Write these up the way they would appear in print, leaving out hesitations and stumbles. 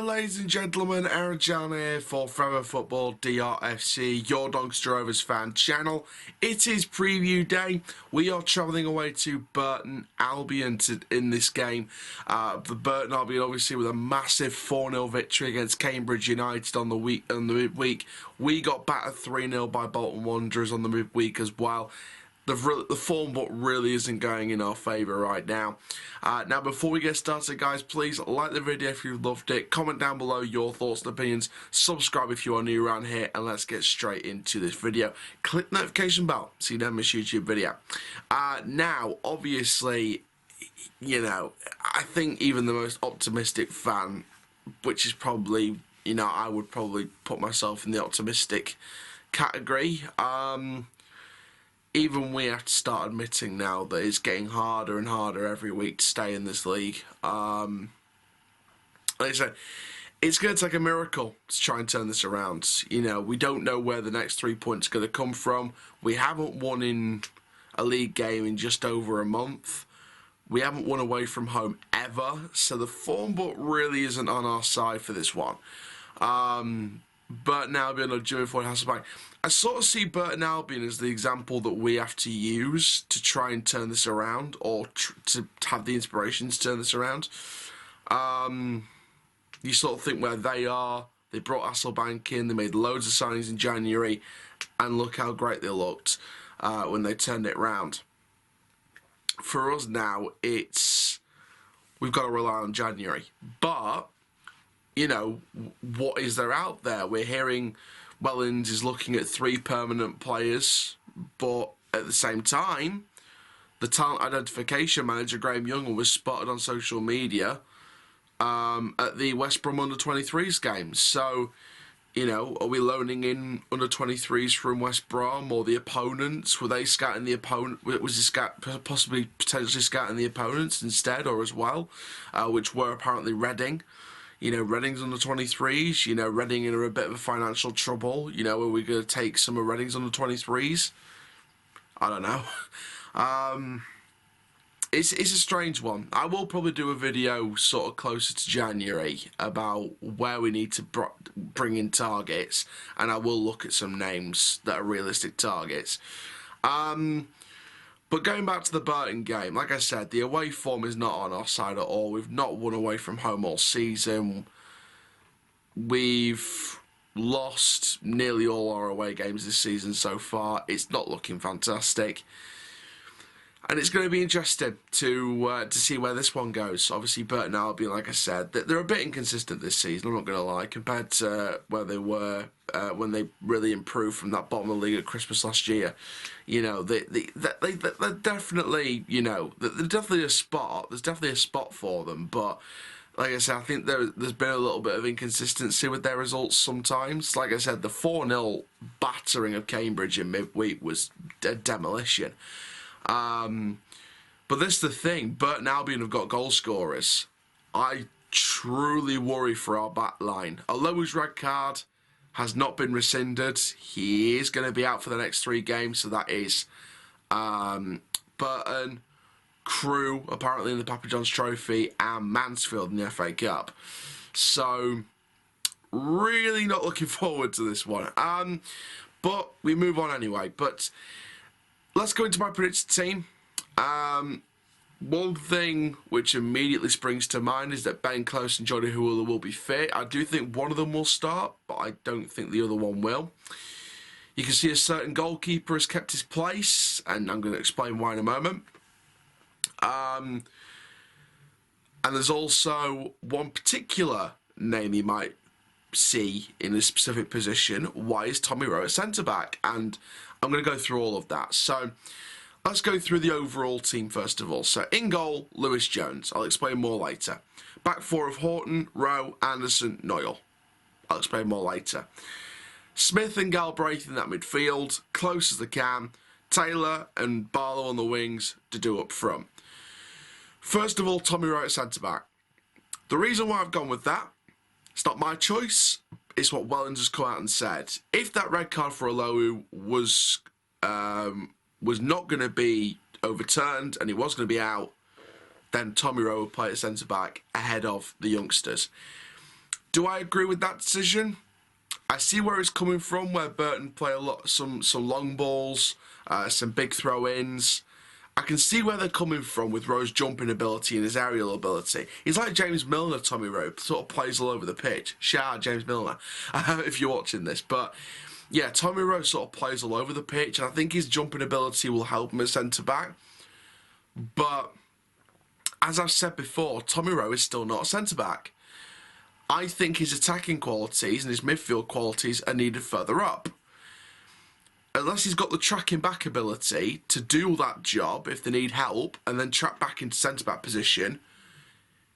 ladies and gentlemen, Aaron John here for Forever Football DRFC, your Doncaster Rovers fan channel. It is preview day. We are travelling away to Burton Albion in this game. The Burton Albion obviously with a massive 4-0 victory against Cambridge United on the midweek. We got battered 3-0 by Bolton Wanderers on the midweek as well. The form book really isn't going in our favour right now. Now, before we get started, guys, please like the video if you loved it. Comment down below your thoughts and opinions. Subscribe if you are new around here. And let's get straight into this video. Click the notification bell so you don't miss YouTube video. Now, obviously, you know, I think even the most optimistic fan, which is probably, you know, I would probably put myself in the optimistic category. Even we have to start admitting now that it's getting harder and harder every week to stay in this league. Like I said, it's going to take a miracle to try and turn this around. You know, we don't know where the next 3 points are going to come from. We haven't won in a league game in just over a month. We haven't won away from home ever. So the form book really isn't on our side for this one. Burton Albion or Floyd Hasselbaink. I sort of see Burton Albion as the example that we have to use to try and turn this around, or to have the inspiration to turn this around. You sort of think where they are. They brought Hasselbaink in. They made loads of signings in January, and look how great they looked when they turned it round. For us now, we've got to rely on January, but you know, what is there out there? We're hearing Wellens is looking at 3 permanent players, but at the same time, the talent identification manager, Graham Young, was spotted on social media at the West Brom under-23s game. So, you know, are we loaning in under-23s from West Brom or the opponents? Were they scouting the opponent? Was it possibly potentially scouting the opponents instead or as well, which were apparently Reading? You know, Reading's under 23s. You know, Reading are in a bit of a financial trouble. You know, are we going to take some of Reading's under 23s? I don't know. It's a strange one. I will probably do a video sort of closer to January about where we need to bring in targets, and I will look at some names that are realistic targets. But going back to the Burton game, like I said, the away form is not on our side at all. We've not won away from home all season. We've lost nearly all our away games this season so far. It's not looking fantastic. And it's going to be interesting to see where this one goes. Obviously, Burton Albion, like I said, they're a bit inconsistent this season, I'm not going to lie, compared to where they were when they really improved from that bottom of the league at Christmas last year. You know, they're definitely, you know, there's definitely a spot. There's definitely a spot for them. But, like I said, I think there's been a little bit of inconsistency with their results sometimes. Like I said, the 4-0 battering of Cambridge in midweek was a demolition. But this is the thing, Burton Albion have got goal scorers. I truly worry for our back line. Although his red card has not been rescinded, he is going to be out for the next 3 games, so that is Burton, Crewe, apparently in the Papa John's Trophy, and Mansfield in the FA Cup. So, really not looking forward to this one. But we move on anyway. But let's go into my predicted team. One thing which immediately springs to mind is that Ben Close and Johnny Hewler will be fit. I do think one of them will start, but I don't think the other one will. You can see a certain goalkeeper has kept his place, and I'm going to explain why in a moment. And there's also one particular name you might see in a specific position. Why is Tommy Rowe at centre-back? And I'm going to go through all of that. So let's go through the overall team first of all. So in goal, Lewis Jones. I'll explain more later. Back 4 of Horton, Rowe, Anderson, Noyle. I'll explain more later. Smith and Galbraith in that midfield, close as they can. Taylor and Barlow on the wings, to do up front. First of all, Tommy Rowe at centre-back. The reason why I've gone with that, it's not my choice, it's what Wellens has come out and said. If that red card for Alowu was not going to be overturned and he was going to be out, then Tommy Rowe would play at centre-back ahead of the youngsters. Do I agree with that decision? I see where it's coming from, where Burton play some long balls, some big throw-ins. I can see where they're coming from with Rowe's jumping ability and his aerial ability. He's like James Milner, Tommy Rowe, sort of plays all over the pitch. Shout out James Milner, if you're watching this. But yeah, Tommy Rowe sort of plays all over the pitch, and I think his jumping ability will help him as centre-back. But as I've said before, Tommy Rowe is still not a centre-back. I think his attacking qualities and his midfield qualities are needed further up. Unless he's got the tracking back ability to do that job if they need help and then track back into centre-back position,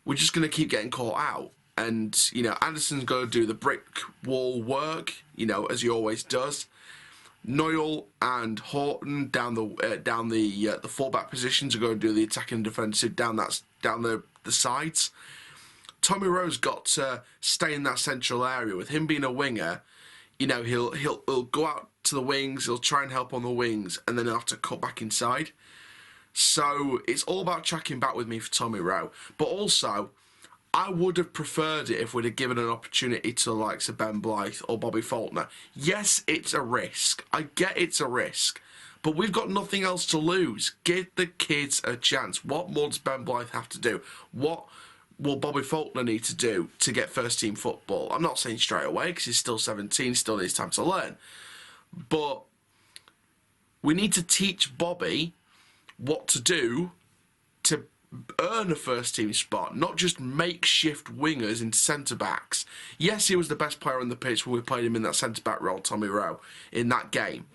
we're just going to keep getting caught out. And, you know, Anderson's going to do the brick wall work, you know, as he always does. Noyle and Horton down the full-back positions are going to do the attacking and defensive down the sides. Tommy Rowe's got to stay in that central area. With him being a winger, you know, he'll go out to the wings, he'll try and help on the wings, and then he'll have to cut back inside. So it's all about tracking back with me for Tommy Rowe. But also, I would have preferred it if we'd have given an opportunity to the likes of Ben Blythe or Bobby Faulkner. Yes, it's a risk. I get it's a risk. But we've got nothing else to lose. Give the kids a chance. What more does Ben Blythe have to do? What will Bobby Faulkner need to do to get first team football? I'm not saying straight away because he's still 17, still needs time to learn. But we need to teach Bobby what to do to earn a first team spot, not just makeshift wingers into centre backs. Yes, he was the best player on the pitch when we played him in that centre back role, Tommy Rowe, in that game.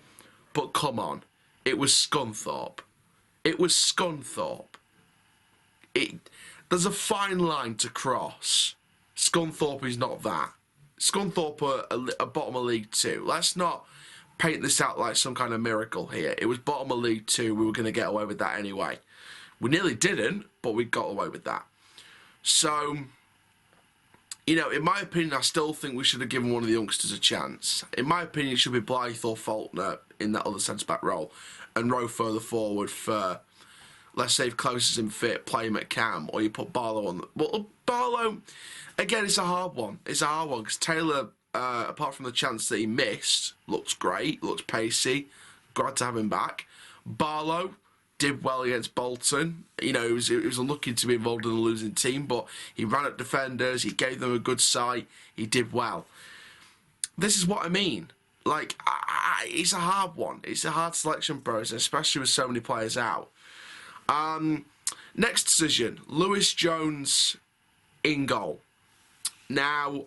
But come on, it was Scunthorpe. It was Scunthorpe. There's a fine line to cross. Scunthorpe is not that. Scunthorpe are bottom of League 2. Let's not paint this out like some kind of miracle here. It was bottom of League 2. We were going to get away with that anyway. We nearly didn't, but we got away with that. So, you know, in my opinion, I still think we should have given one of the youngsters a chance. In my opinion, it should be Blythe or Faulkner in that other centre-back role, and Rowe further forward for, let's say, if Close isn't fit, play him at cam, or you put Barlow on. But Barlow, again, it's a hard one. It's a hard one because Taylor, apart from the chance that he missed, looks great, looks pacey. Glad to have him back. Barlow did well against Bolton. You know, it was unlucky to be involved in a losing team, but he ran at defenders, he gave them a good sight, he did well. This is what I mean. Like, it's a hard one. It's a hard selection process, especially with so many players out. Next decision, Lewis Jones in goal. Now,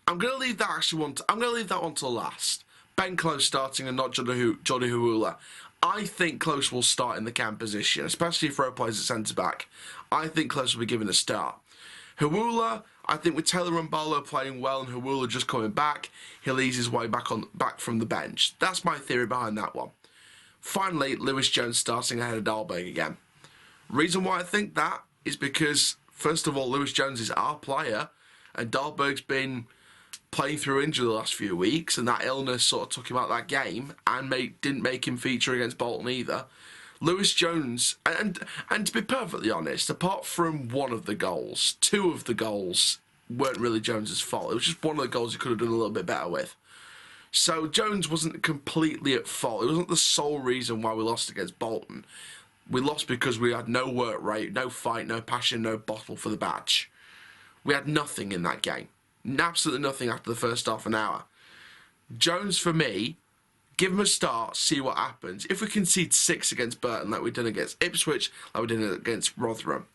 I'm going to leave that one till last. Ben Close starting and not Johnny Hawula. I think Close will start in the cam position, especially if Rowe plays at centre-back. I think Close will be given a start. Hawula, I think with Taylor and Barlow playing well and Hawula just coming back, he'll ease his way back from the bench. That's my theory behind that one. Finally, Lewis Jones starting ahead of Dahlberg again. Reason why I think that is because, first of all, Lewis Jones is our player, and Dahlberg's been playing through injury the last few weeks, and that illness sort of took him out of that game and didn't make him feature against Bolton either. Lewis Jones, and to be perfectly honest, apart from one of the goals, two of the goals weren't really Jones's fault. It was just one of the goals he could have done a little bit better with. So Jones wasn't completely at fault. It wasn't the sole reason why we lost against Bolton. We lost because we had no work rate, no fight, no passion, no bottle for the badge. We had nothing in that game. Absolutely nothing after the first half an hour. Jones, for me, give him a start, see what happens. If we concede 6 against Burton, like we did against Ipswich, like we did against Rotherham,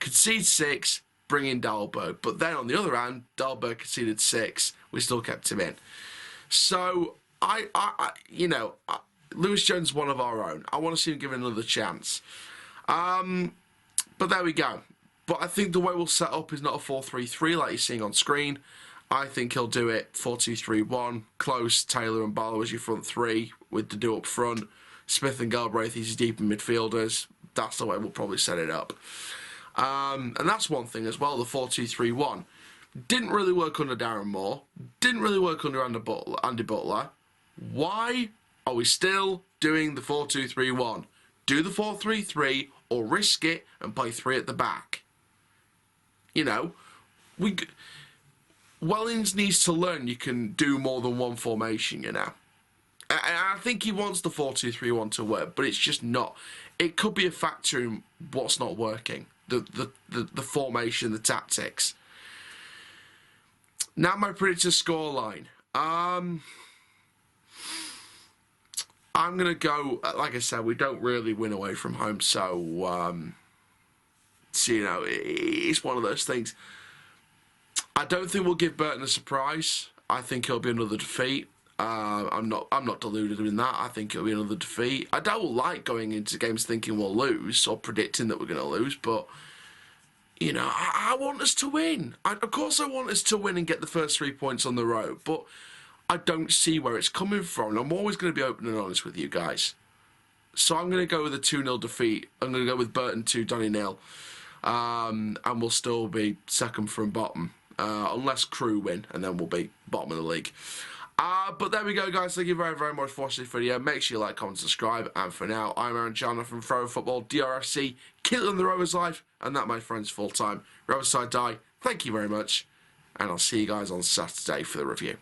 concede 6, bring in Dahlberg. But then on the other hand, Dahlberg conceded 6, we still kept him in. So, Lewis Jones is one of our own. I want to see him given another chance. But there we go. But I think the way we'll set up is not a 4-3-3 like you're seeing on screen. I think he'll do it 4-2-3-1. Close, Taylor and Barlow as your front three with the do up front. Smith and Galbraith as your deep in midfielders. That's the way we'll probably set it up. And that's one thing as well, the 4-2-3-1. Didn't really work under Darren Moore. Didn't really work under Andy Butler. Why are we still doing the 4-2-3-1? Do the 4-3-3 or risk it and play 3 at the back. You know, Wellings needs to learn you can do more than one formation, you know. And I think he wants the 4-2-3-1 to work, but it's just not. It could be a factor in what's not working. The formation, the tactics. Now my predicted scoreline. I'm going to go, like I said, we don't really win away from home, so you know, it's one of those things. I don't think we'll give Burton a surprise. I think it'll be another defeat. I'm not deluded in that. I think it'll be another defeat. I don't like going into games thinking we'll lose or predicting that we're going to lose, but you know, I want us to win. Of course I want us to win and get the first 3 points on the road, but I don't see where it's coming from. I'm always going to be open and honest with you guys. So I'm going to go with a 2-0 defeat. I'm going to go with Burton 2, Donny 0. And we'll still be second from bottom. Unless Crew win, and then we'll be bottom of the league. But there we go, guys. Thank you very, very much for watching this video. Make sure you like, comment, subscribe. And for now, I'm Aaron Chandler from Throw Football, DRFC, killing the Rovers life. And that, my friends, full-time. Rovers side die. Thank you very much. And I'll see you guys on Saturday for the review.